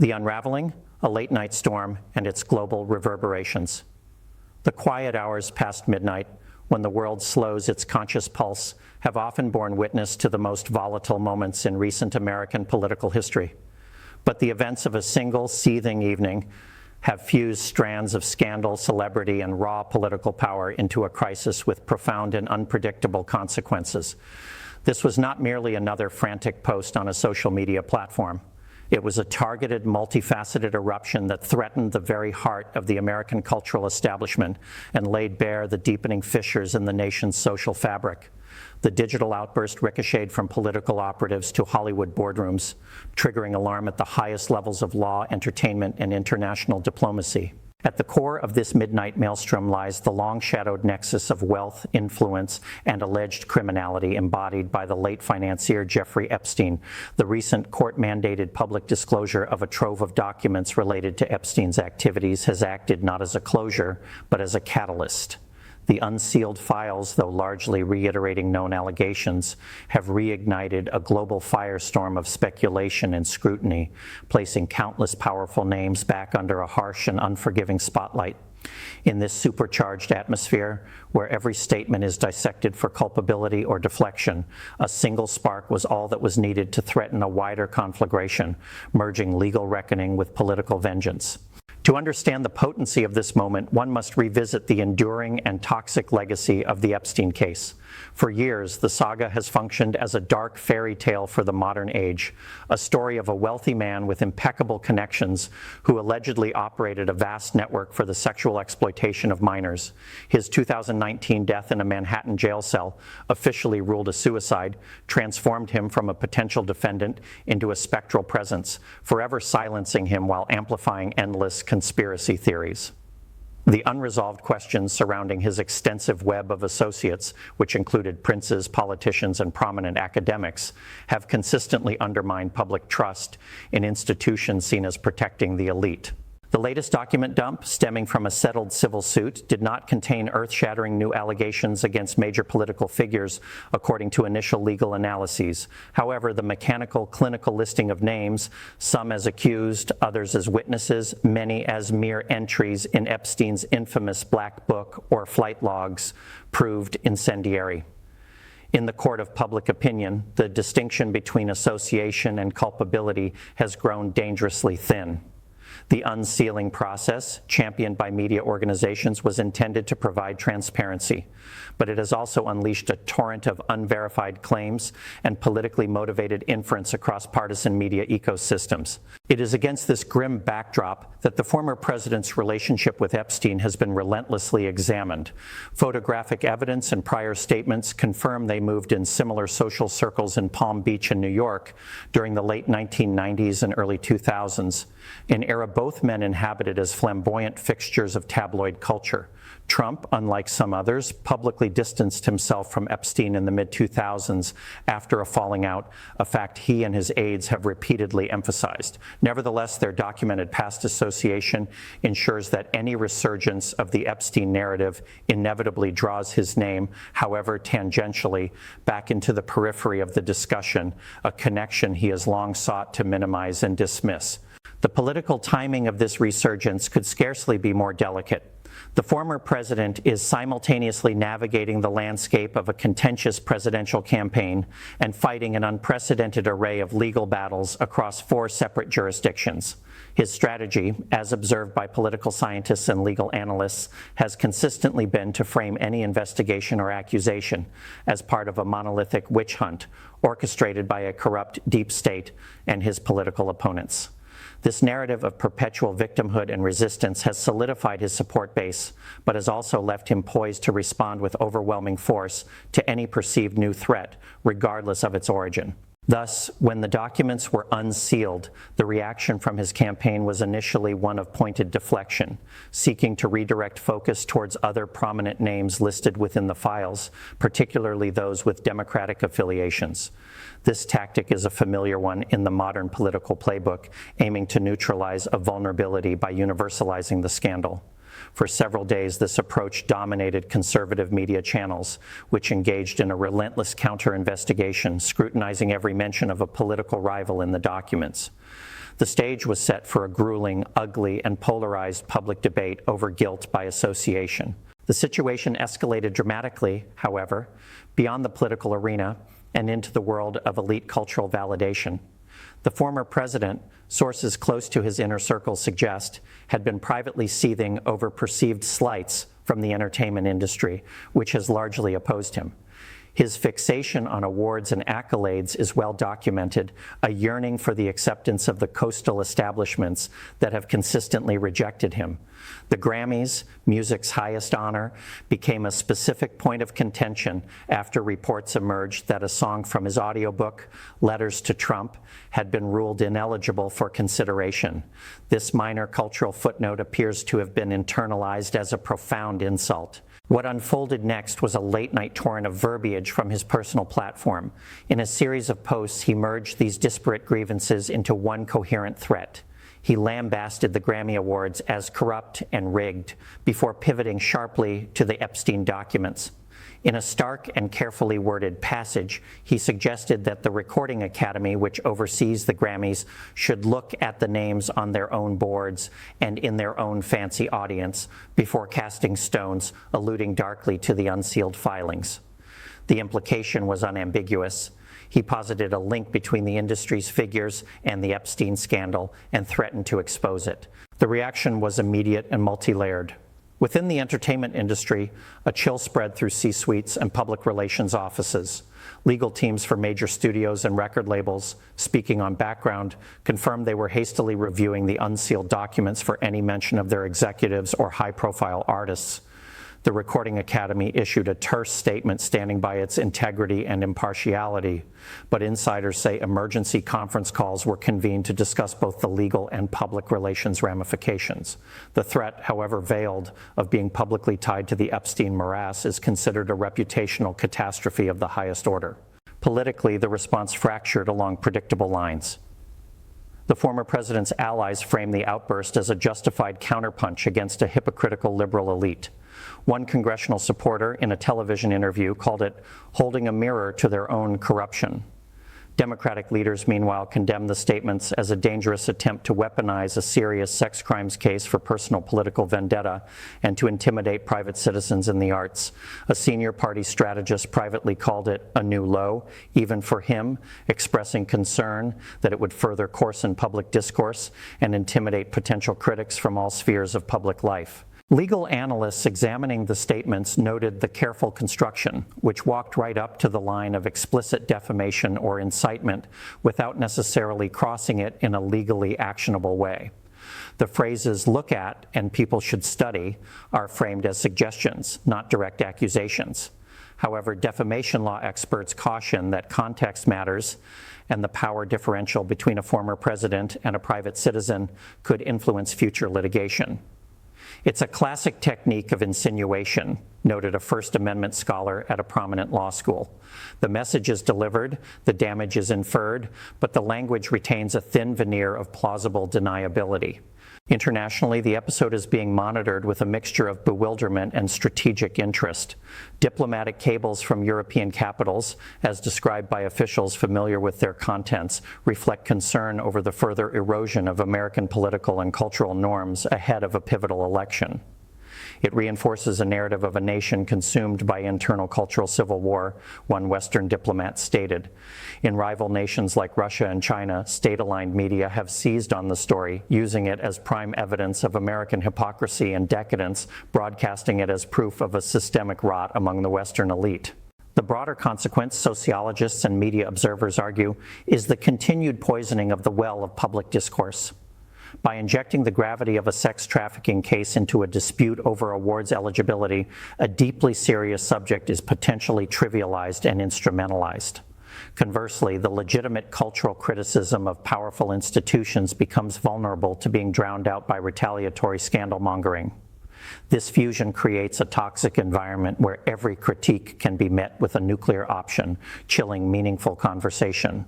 The Unraveling, a late-night storm, and its global reverberations. The quiet hours past midnight, when the world slows its conscious pulse, have often borne witness to the most volatile moments in recent American political history. But the events of a single seething evening have fused strands of scandal, celebrity, and raw political power into a crisis with profound and unpredictable consequences. This was not merely another frantic post on a social media platform. It was a targeted, multifaceted eruption that threatened the very heart of the American cultural establishment and laid bare the deepening fissures in the nation's social fabric. The digital outburst ricocheted from political operatives to Hollywood boardrooms, triggering alarm at the highest levels of law, entertainment, and international diplomacy. At the core of this midnight maelstrom lies the long-shadowed nexus of wealth, influence, and alleged criminality embodied by the late financier Jeffrey Epstein. The recent court-mandated public disclosure of a trove of documents related to Epstein's activities has acted not as a closure, but as a catalyst. The unsealed files, though largely reiterating known allegations, have reignited a global firestorm of speculation and scrutiny, placing countless powerful names back under a harsh and unforgiving spotlight. In this supercharged atmosphere, where every statement is dissected for culpability or deflection, a single spark was all that was needed to threaten a wider conflagration, merging legal reckoning with political vengeance. To understand the potency of this moment, one must revisit the enduring and toxic legacy of the Epstein case. For years, the saga has functioned as a dark fairy tale for the modern age, a story of a wealthy man with impeccable connections who allegedly operated a vast network for the sexual exploitation of minors. His 2019 death in a Manhattan jail cell, officially ruled a suicide, transformed him from a potential defendant into a spectral presence, forever silencing him while amplifying endless conspiracy theories. The unresolved questions surrounding his extensive web of associates, which included princes, politicians, and prominent academics, have consistently undermined public trust in institutions seen as protecting the elite. The latest document dump, stemming from a settled civil suit, did not contain earth-shattering new allegations against major political figures, according to initial legal analyses. However, the mechanical, clinical listing of names, some as accused, others as witnesses, many as mere entries in Epstein's infamous Black Book or flight logs, proved incendiary. In the court of public opinion, the distinction between association and culpability has grown dangerously thin. The unsealing process, championed by media organizations, was intended to provide transparency, but it has also unleashed a torrent of unverified claims and politically motivated inference across partisan media ecosystems. It is against this grim backdrop that the former president's relationship with Epstein has been relentlessly examined. Photographic evidence and prior statements confirm they moved in similar social circles in Palm Beach and New York during the late 1990s and early 2000s, an era both men inhabited as flamboyant fixtures of tabloid culture. Trump, unlike some others, publicly distanced himself from Epstein in the mid-2000s after a falling out, a fact he and his aides have repeatedly emphasized. Nevertheless, their documented past association ensures that any resurgence of the Epstein narrative inevitably draws his name, however tangentially, back into the periphery of the discussion, a connection he has long sought to minimize and dismiss. The political timing of this resurgence could scarcely be more delicate. The former president is simultaneously navigating the landscape of a contentious presidential campaign and fighting an unprecedented array of legal battles across 4 separate jurisdictions. His strategy, as observed by political scientists and legal analysts, has consistently been to frame any investigation or accusation as part of a monolithic witch hunt orchestrated by a corrupt deep state and his political opponents. This narrative of perpetual victimhood and resistance has solidified his support base, but has also left him poised to respond with overwhelming force to any perceived new threat, regardless of its origin. Thus, when the documents were unsealed, the reaction from his campaign was initially one of pointed deflection, seeking to redirect focus towards other prominent names listed within the files, particularly those with Democratic affiliations. This tactic is a familiar one in the modern political playbook, aiming to neutralize a vulnerability by universalizing the scandal. For several days, this approach dominated conservative media channels, which engaged in a relentless counter-investigation, scrutinizing every mention of a political rival in the documents. The stage was set for a grueling, ugly, and polarized public debate over guilt by association. The situation escalated dramatically, however, beyond the political arena and into the world of elite cultural validation. The former president, sources close to his inner circle suggest, had been privately seething over perceived slights from the entertainment industry, which has largely opposed him. His fixation on awards and accolades is well documented, a yearning for the acceptance of the coastal establishments that have consistently rejected him. The Grammys, music's highest honor, became a specific point of contention after reports emerged that a song from his audiobook, Letters to Trump, had been ruled ineligible for consideration. This minor cultural footnote appears to have been internalized as a profound insult. What unfolded next was a late-night torrent of verbiage from his personal platform. In a series of posts, he merged these disparate grievances into one coherent threat. He lambasted the Grammy Awards as corrupt and rigged, before pivoting sharply to the Epstein documents. In a stark and carefully worded passage, he suggested that the Recording Academy, which oversees the Grammys, should look at the names on their own boards and in their own fancy audience before casting stones, alluding darkly to the unsealed filings. The implication was unambiguous. He posited a link between the industry's figures and the Epstein scandal and threatened to expose it. The reaction was immediate and multi-layered. Within the entertainment industry, a chill spread through C-suites and public relations offices. Legal teams for major studios and record labels, speaking on background, confirmed they were hastily reviewing the unsealed documents for any mention of their executives or high-profile artists. The Recording Academy issued a terse statement standing by its integrity and impartiality, but insiders say emergency conference calls were convened to discuss both the legal and public relations ramifications. The threat, however veiled, of being publicly tied to the Epstein morass is considered a reputational catastrophe of the highest order. Politically, the response fractured along predictable lines. The former president's allies framed the outburst as a justified counterpunch against a hypocritical liberal elite. One congressional supporter in a television interview called it holding a mirror to their own corruption. Democratic leaders, meanwhile, condemned the statements as a dangerous attempt to weaponize a serious sex crimes case for personal political vendetta and to intimidate private citizens in the arts. A senior party strategist privately called it a new low, even for him, expressing concern that it would further coarsen public discourse and intimidate potential critics from all spheres of public life. Legal analysts examining the statements noted the careful construction, which walked right up to the line of explicit defamation or incitement without necessarily crossing it in a legally actionable way. The phrases "look at" and "people should study" are framed as suggestions, not direct accusations. However, defamation law experts caution that context matters, and the power differential between a former president and a private citizen could influence future litigation. It's a classic technique of insinuation, noted a First Amendment scholar at a prominent law school. The message is delivered, the damage is inferred, but the language retains a thin veneer of plausible deniability. Internationally, the episode is being monitored with a mixture of bewilderment and strategic interest. Diplomatic cables from European capitals, as described by officials familiar with their contents, reflect concern over the further erosion of American political and cultural norms ahead of a pivotal election. It reinforces a narrative of a nation consumed by internal cultural civil war, one Western diplomat stated. In rival nations like Russia and China, state-aligned media have seized on the story, using it as prime evidence of American hypocrisy and decadence, broadcasting it as proof of a systemic rot among the Western elite. The broader consequence, sociologists and media observers argue, is the continued poisoning of the well of public discourse. By injecting the gravity of a sex trafficking case into a dispute over awards eligibility, a deeply serious subject is potentially trivialized and instrumentalized. Conversely, the legitimate cultural criticism of powerful institutions becomes vulnerable to being drowned out by retaliatory scandal-mongering. This fusion creates a toxic environment where every critique can be met with a nuclear option, chilling meaningful conversation.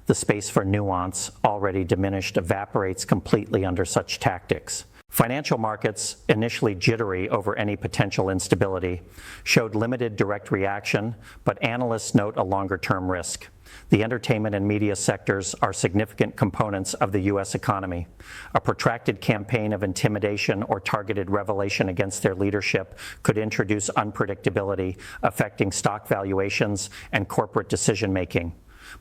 The space for nuance, already diminished, evaporates completely under such tactics. Financial markets, initially jittery over any potential instability, showed limited direct reaction, but analysts note a longer-term risk. The entertainment and media sectors are significant components of the U.S. economy. A protracted campaign of intimidation or targeted revelation against their leadership could introduce unpredictability, affecting stock valuations and corporate decision-making.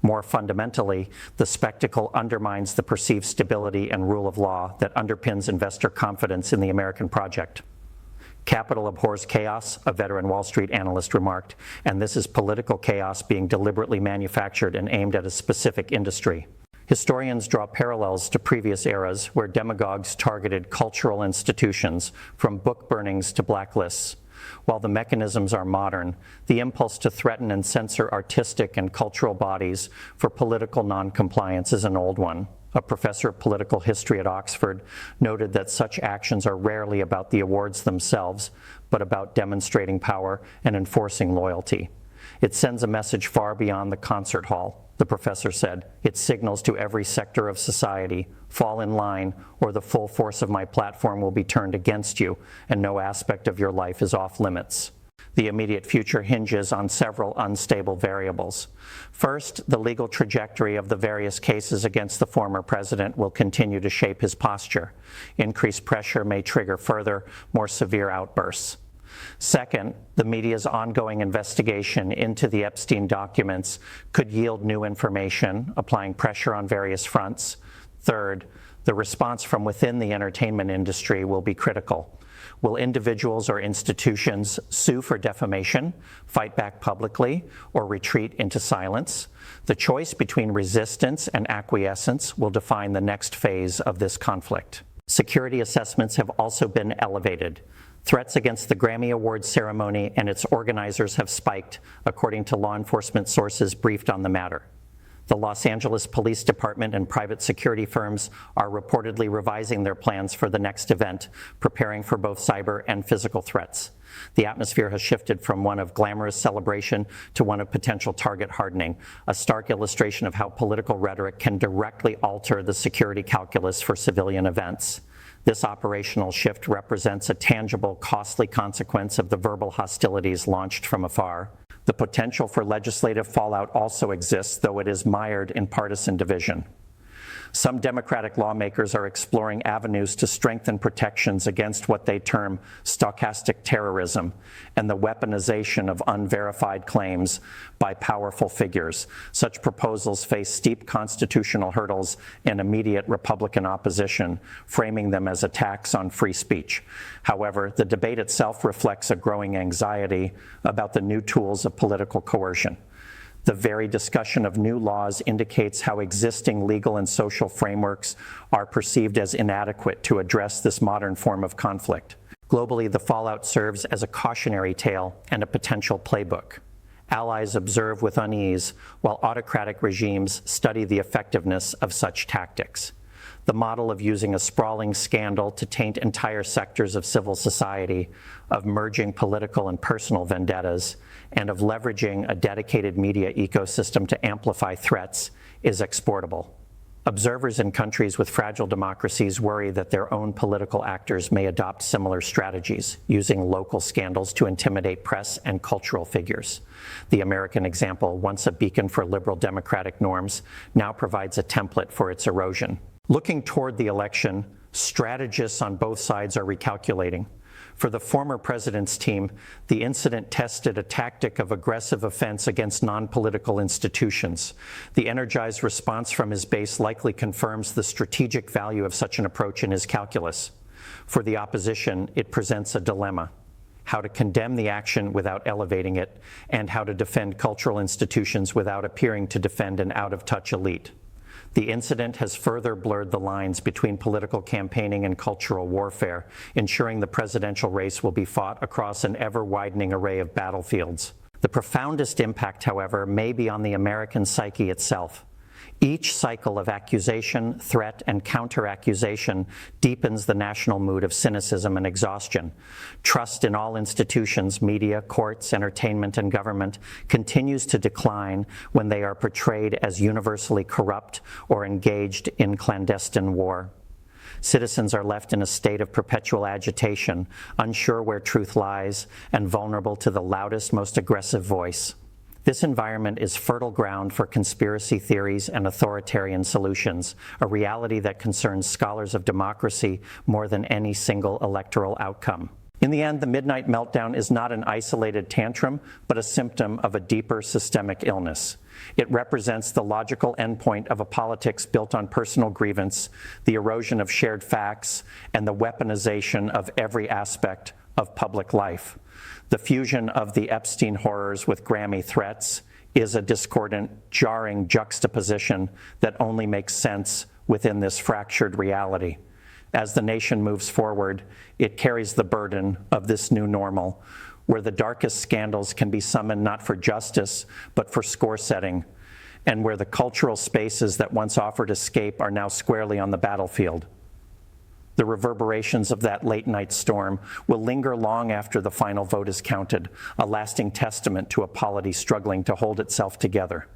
More fundamentally, the spectacle undermines the perceived stability and rule of law that underpins investor confidence in the American project. Capital abhors chaos, a veteran Wall Street analyst remarked, and this is political chaos being deliberately manufactured and aimed at a specific industry. Historians draw parallels to previous eras where demagogues targeted cultural institutions, from book burnings to blacklists. While the mechanisms are modern, the impulse to threaten and censor artistic and cultural bodies for political noncompliance is an old one. A professor of political history at Oxford noted that such actions are rarely about the awards themselves, but about demonstrating power and enforcing loyalty. It sends a message far beyond the concert hall, the professor said. It signals to every sector of society, fall in line, or the full force of my platform will be turned against you, and no aspect of your life is off limits. The immediate future hinges on several unstable variables. First, the legal trajectory of the various cases against the former president will continue to shape his posture. Increased pressure may trigger further, more severe outbursts. Second, the media's ongoing investigation into the Epstein documents could yield new information, applying pressure on various fronts. Third, the response from within the entertainment industry will be critical. Will individuals or institutions sue for defamation, fight back publicly, or retreat into silence? The choice between resistance and acquiescence will define the next phase of this conflict. Security assessments have also been elevated. Threats against the Grammy Awards ceremony and its organizers have spiked, according to law enforcement sources briefed on the matter. The Los Angeles Police Department and private security firms are reportedly revising their plans for the next event, preparing for both cyber and physical threats. The atmosphere has shifted from one of glamorous celebration to one of potential target hardening, a stark illustration of how political rhetoric can directly alter the security calculus for civilian events. This operational shift represents a tangible, costly consequence of the verbal hostilities launched from afar. The potential for legislative fallout also exists, though it is mired in partisan division. Some Democratic lawmakers are exploring avenues to strengthen protections against what they term stochastic terrorism and the weaponization of unverified claims by powerful figures. Such proposals face steep constitutional hurdles and immediate Republican opposition, framing them as attacks on free speech. However, the debate itself reflects a growing anxiety about the new tools of political coercion. The very discussion of new laws indicates how existing legal and social frameworks are perceived as inadequate to address this modern form of conflict. Globally, the fallout serves as a cautionary tale and a potential playbook. Allies observe with unease, while autocratic regimes study the effectiveness of such tactics. The model of using a sprawling scandal to taint entire sectors of civil society, of merging political and personal vendettas, and of leveraging a dedicated media ecosystem to amplify threats is exportable. Observers in countries with fragile democracies worry that their own political actors may adopt similar strategies, using local scandals to intimidate press and cultural figures. The American example, once a beacon for liberal democratic norms, now provides a template for its erosion. Looking toward the election, strategists on both sides are recalculating. For the former president's team, the incident tested a tactic of aggressive offense against non-political institutions. The energized response from his base likely confirms the strategic value of such an approach in his calculus. For the opposition, it presents a dilemma: how to condemn the action without elevating it, and how to defend cultural institutions without appearing to defend an out-of-touch elite. The incident has further blurred the lines between political campaigning and cultural warfare, ensuring the presidential race will be fought across an ever-widening array of battlefields. The profoundest impact, however, may be on the American psyche itself. Each cycle of accusation, threat, and counter-accusation deepens the national mood of cynicism and exhaustion. Trust in all institutions, media, courts, entertainment, and government continues to decline when they are portrayed as universally corrupt or engaged in clandestine war. Citizens are left in a state of perpetual agitation, unsure where truth lies, and vulnerable to the loudest, most aggressive voice. This environment is fertile ground for conspiracy theories and authoritarian solutions, a reality that concerns scholars of democracy more than any single electoral outcome. In the end, the Midnight Meltdown is not an isolated tantrum, but a symptom of a deeper systemic illness. It represents the logical endpoint of a politics built on personal grievance, the erosion of shared facts, and the weaponization of every aspect of public life. The fusion of the Epstein horrors with Grammy threats is a discordant, jarring juxtaposition that only makes sense within this fractured reality. As the nation moves forward, it carries the burden of this new normal, where the darkest scandals can be summoned not for justice, but for score setting, and where the cultural spaces that once offered escape are now squarely on the battlefield. The reverberations of that late-night storm will linger long after the final vote is counted, a lasting testament to a polity struggling to hold itself together.